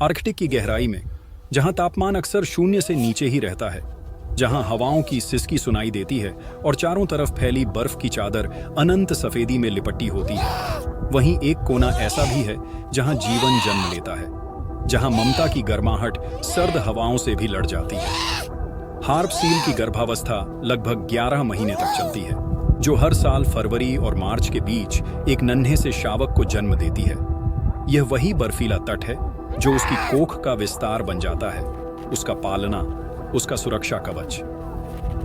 Arctic की गहराई में, जहां तापमान अक्सर शून्य से नीचे ही रहता है, जहां हवाओं की सिसकी सुनाई देती है और चारों तरफ फैली बर्फ की चादर अनंत सफेदी में लिपटी होती है, वहीं एक कोना ऐसा भी है जहां जीवन जन्म लेता है, जहां ममता की गर्माहट सर्द हवाओं से भी लड़ जाती है। हार्प सील की गर्भावस्था लगभग 11 महीने तक चलती है, जो हर साल फरवरी और मार्च के बीच एक नन्हे से शावक को जन्म देती है। यह वही बर्फीला तट है जो उसकी कोख का विस्तार बन जाता है, उसका पालना, उसका सुरक्षा कवच।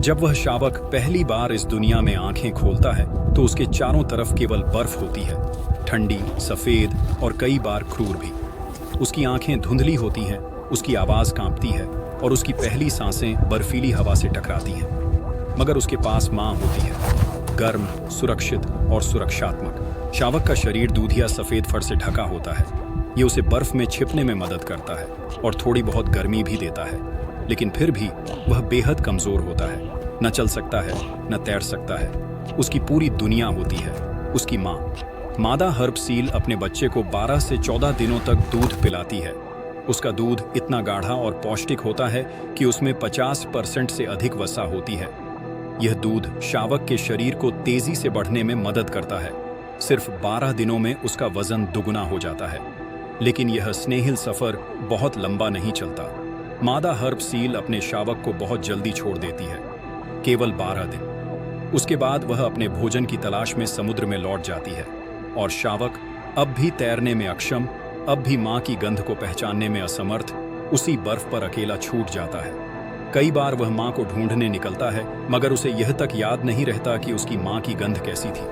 जब वह शावक पहली बार इस दुनिया में आंखें खोलता है तो उसके चारों तरफ केवल बर्फ होती है, ठंडी, सफेद और कई बार क्रूर भी। उसकी आंखें धुंधली होती हैं, उसकी आवाज कांपती है और उसकी पहली सांसें बर्फीली हवा से टकराती हैं। मगर उसके पास मां होती है, गर्म, सुरक्षित और सुरक्षात्मक। शावक का शरीर दूधिया सफेद फर से ढका होता है। ये उसे बर्फ में छिपने में मदद करता है और थोड़ी बहुत गर्मी भी देता है, लेकिन फिर भी वह बेहद कमजोर होता है। न चल सकता है, न तैर सकता है। उसकी पूरी दुनिया होती है, उसकी माँ। मादा हर्प सील अपने बच्चे को 12 से 14 दिनों तक दूध पिलाती है। उसका दूध इतना गाढ़ा और पौष्टिक होता है कि उसमें 50% से अधिक वसा होती है। यह दूध शावक के शरीर को तेजी से बढ़ने में मदद करता है। सिर्फ 12 दिनों में उसका वजन दुगुना हो जाता है। लेकिन यह स्नेहिल सफर बहुत लंबा नहीं चलता। मादा हर्प सील अपने शावक को बहुत जल्दी छोड़ देती है, केवल 12 दिन। उसके बाद वह अपने भोजन की तलाश में समुद्र में लौट जाती है और शावक, अब भी तैरने में अक्षम, अब भी मां की गंध को पहचानने में असमर्थ, उसी बर्फ पर अकेला छूट जाता है। कई बार वह मां को ढूंढने निकलता है, मगर उसे यह तक याद नहीं रहता कि उसकी मां की गंध कैसी थी।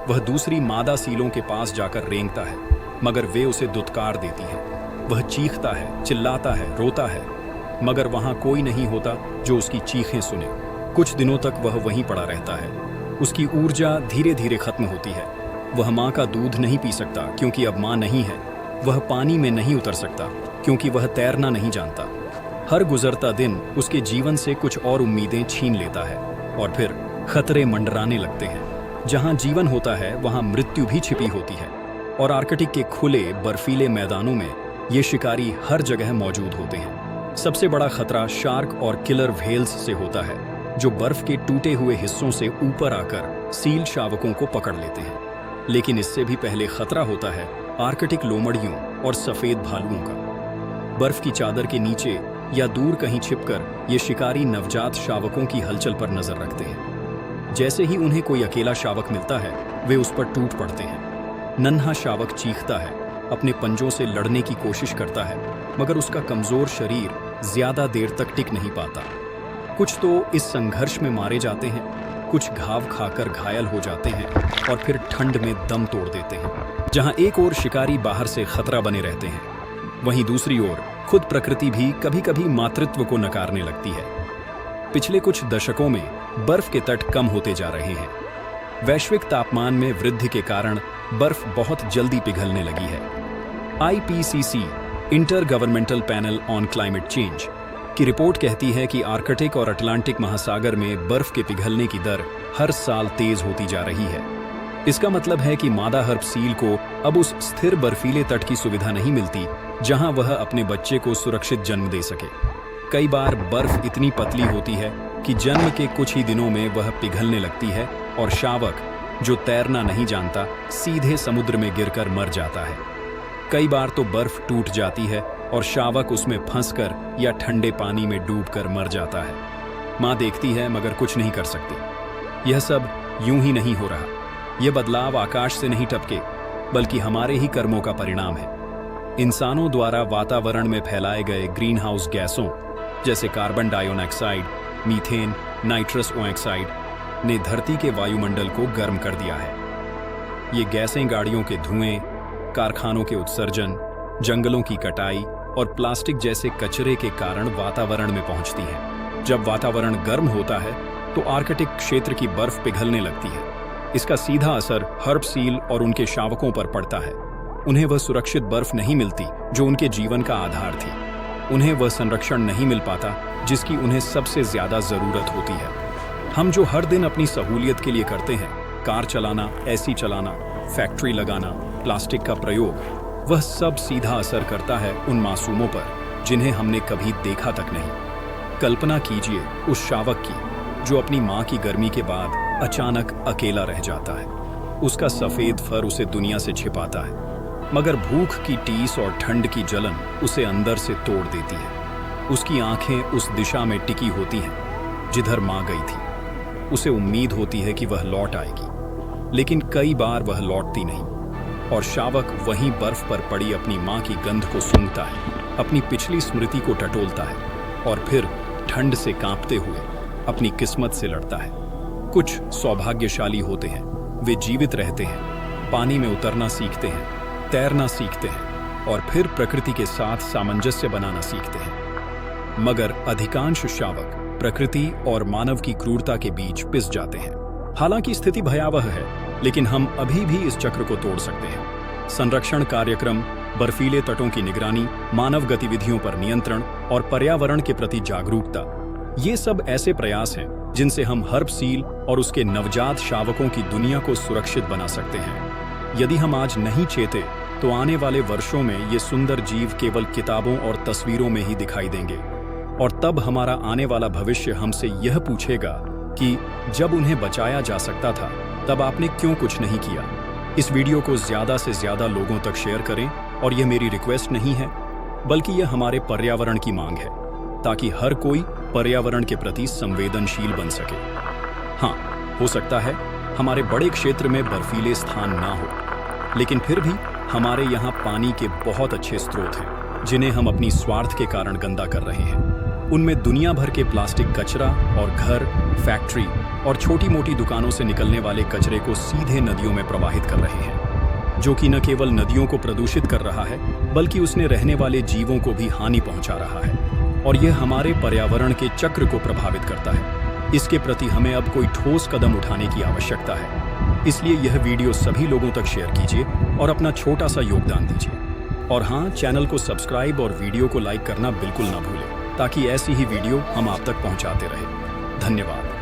वह दूसरी मादा सीलों के पास जाकर रेंगता है, मगर वे उसे दुत्कार देती हैं। वह चीखता है, चिल्लाता है, रोता है, मगर वहां कोई नहीं होता जो उसकी चीखें सुने। कुछ दिनों तक वह वहीं पड़ा रहता है। उसकी ऊर्जा धीरे धीरे खत्म होती है। वह मां का दूध नहीं पी सकता क्योंकि अब मां नहीं है। वह पानी में नहीं उतर सकता क्योंकि वह तैरना नहीं जानता। हर गुजरता दिन उसके जीवन से कुछ और उम्मीदें छीन लेता है और फिर खतरे मंडराने लगते हैं। जहां जीवन होता है वहां मृत्यु भी छिपी होती है और आर्कटिक के खुले बर्फीले मैदानों में ये शिकारी हर जगह मौजूद होते हैं। सबसे बड़ा खतरा शार्क और किलर व्हेल्स से होता है, जो बर्फ के टूटे हुए हिस्सों से ऊपर आकर सील शावकों को पकड़ लेते हैं। लेकिन इससे भी पहले खतरा होता है आर्कटिक लोमड़ियों और सफेद भालुओं का। बर्फ की चादर के नीचे या दूर कहीं छिपकर ये शिकारी नवजात शावकों की हलचल पर नजर रखते हैं। जैसे ही उन्हें कोई अकेला शावक मिलता है, वे उस पर टूट पड़ते हैं। नन्हा शावक चीखता है, अपने पंजों से लड़ने की कोशिश करता है, मगर उसका कमजोर शरीर ज्यादा देर तक टिक नहीं पाता। कुछ तो इस संघर्ष में मारे जाते हैं, कुछ घाव खाकर घायल हो जाते हैं और फिर ठंड में दम तोड़ देते हैं। जहां एक ओर शिकारी बाहर से खतरा बने रहते हैं, वहीं दूसरी ओर खुद प्रकृति भी कभी-कभी मातृत्व को नकारने लगती है। पिछले कुछ दशकों में बर्फ के तट कम होते जा रहे हैं। वैश्विक तापमान में वृद्धि के कारण बर्फ बहुत जल्दी पिघलने लगी है। IPCC, inter governmental panel on climate change, की रिपोर्ट कहती है कि आर्कटिक और अटलांटिक महासागर में बर्फ के पिघलने की दर हर साल तेज होती जा रही है। इसका मतलब है कि मादा हर्प सील को अब उस स्थिर बर्फीले तट की सुविधा नहीं मिलती जहां वह अपने बच्चे को सुरक्षित जन्म दे सके। कई बार बर्फ इतनी पतली होती है कि जन्म के कुछ ही दिनों में वह पिघलने लगती है और शावक, जो तैरना नहीं जानता, सीधे समुद्र में गिरकर मर जाता है। कई बार तो बर्फ टूट जाती है और शावक उसमें फंसकर या ठंडे पानी में डूबकर मर जाता है। मां देखती है मगर कुछ नहीं कर सकती। यह सब यूं ही नहीं हो रहा। यह बदलाव आकाश से नहीं टपके, बल्कि हमारे ही कर्मों का परिणाम है। इंसानों द्वारा वातावरण में फैलाए गए ग्रीन हाउस गैसों जैसे carbon dioxide, methane, nitrous oxide ने धरती के वायुमंडल को गर्म कर दिया है। ये गैसें गाड़ियों के धुएं, कारखानों के उत्सर्जन, जंगलों की कटाई और प्लास्टिक जैसे कचरे के कारण वातावरण में पहुंचती हैं। जब वातावरण गर्म होता है तो आर्कटिक क्षेत्र की बर्फ पिघलने लगती है। इसका सीधा असर हर्प सील और उनके शावकों पर पड़ता है। उन्हें वह सुरक्षित बर्फ नहीं मिलती जो उनके जीवन का आधार थी। उन्हें वह संरक्षण नहीं मिल पाता जिसकी उन्हें सबसे ज्यादा जरूरत होती है। हम जो हर दिन अपनी सहूलियत के लिए करते हैं, कार चलाना, एसी चलाना, फैक्ट्री लगाना, प्लास्टिक का प्रयोग, वह सब सीधा असर करता है उन मासूमों पर जिन्हें हमने कभी देखा तक नहीं। कल्पना कीजिए उस शावक की जो अपनी माँ की गर्मी के बाद अचानक अकेला रह जाता है। उसका सफेद फर उसे दुनिया से छिपाता है, मगर भूख की टीस और ठंड की जलन उसे अंदर से तोड़ देती है। उसकी आंखें उस दिशा में टिकी होती हैं जिधर माँ गई थी। उसे उम्मीद होती है कि वह लौट आएगी, लेकिन कई बार वह लौटती नहीं और शावक वहीं बर्फ पर पड़ी अपनी माँ की गंध को सूंघता है, अपनी पिछली स्मृति को टटोलता है और फिर ठंड से कांपते हुए अपनी किस्मत से लड़ता है। कुछ सौभाग्यशाली होते हैं, वे जीवित रहते हैं, पानी में उतरना सीखते हैं, तैरना सीखते हैं और फिर प्रकृति के साथ सामंजस्य बनाना सीखते हैं। मगर अधिकांश शावक प्रकृति और मानव की क्रूरता के बीच पिस जाते हैं। हालांकि स्थिति भयावह है, लेकिन हम अभी भी इस चक्र को तोड़ सकते हैं। संरक्षण कार्यक्रम, बर्फीले तटों की निगरानी, मानव गतिविधियों पर नियंत्रण और पर्यावरण के प्रति जागरूकता, ये सब ऐसे प्रयास हैं जिनसे हम हर्ब सील और उसके नवजात शावकों की दुनिया को सुरक्षित बना सकते हैं। यदि हम आज नहीं चेते तो आने वाले वर्षों में ये सुंदर जीव केवल किताबों और तस्वीरों में ही दिखाई देंगे और तब हमारा आने वाला भविष्य हमसे यह पूछेगा कि जब उन्हें बचाया जा सकता था तब आपने क्यों कुछ नहीं किया। इस वीडियो को ज्यादा से ज्यादा लोगों तक शेयर करें और यह मेरी रिक्वेस्ट नहीं है, बल्कि यह हमारे पर्यावरण की मांग है, ताकि हर कोई पर्यावरण के प्रति संवेदनशील बन सके। हाँ, हो सकता है हमारे बड़े क्षेत्र में बर्फीले स्थान ना हो, लेकिन फिर भी हमारे यहाँ पानी के बहुत अच्छे स्रोत हैं जिन्हें हम अपनी स्वार्थ के कारण गंदा कर रहे हैं। उनमें दुनिया भर के प्लास्टिक कचरा और घर, फैक्ट्री और छोटी मोटी दुकानों से निकलने वाले कचरे को सीधे नदियों में प्रवाहित कर रहे हैं, जो कि न केवल नदियों को प्रदूषित कर रहा है बल्कि उसने रहने वाले जीवों को भी हानि पहुंचा रहा है और यह हमारे पर्यावरण के चक्र को प्रभावित करता है। इसके प्रति हमें अब कोई ठोस कदम उठाने की आवश्यकता है। इसलिए यह वीडियो सभी लोगों तक शेयर कीजिए और अपना छोटा सा योगदान दीजिए। और हाँ, चैनल को सब्सक्राइब और वीडियो को लाइक करना बिल्कुल ना भूलें, ताकि ऐसी ही वीडियो हम आप तक पहुंचाते रहें। धन्यवाद।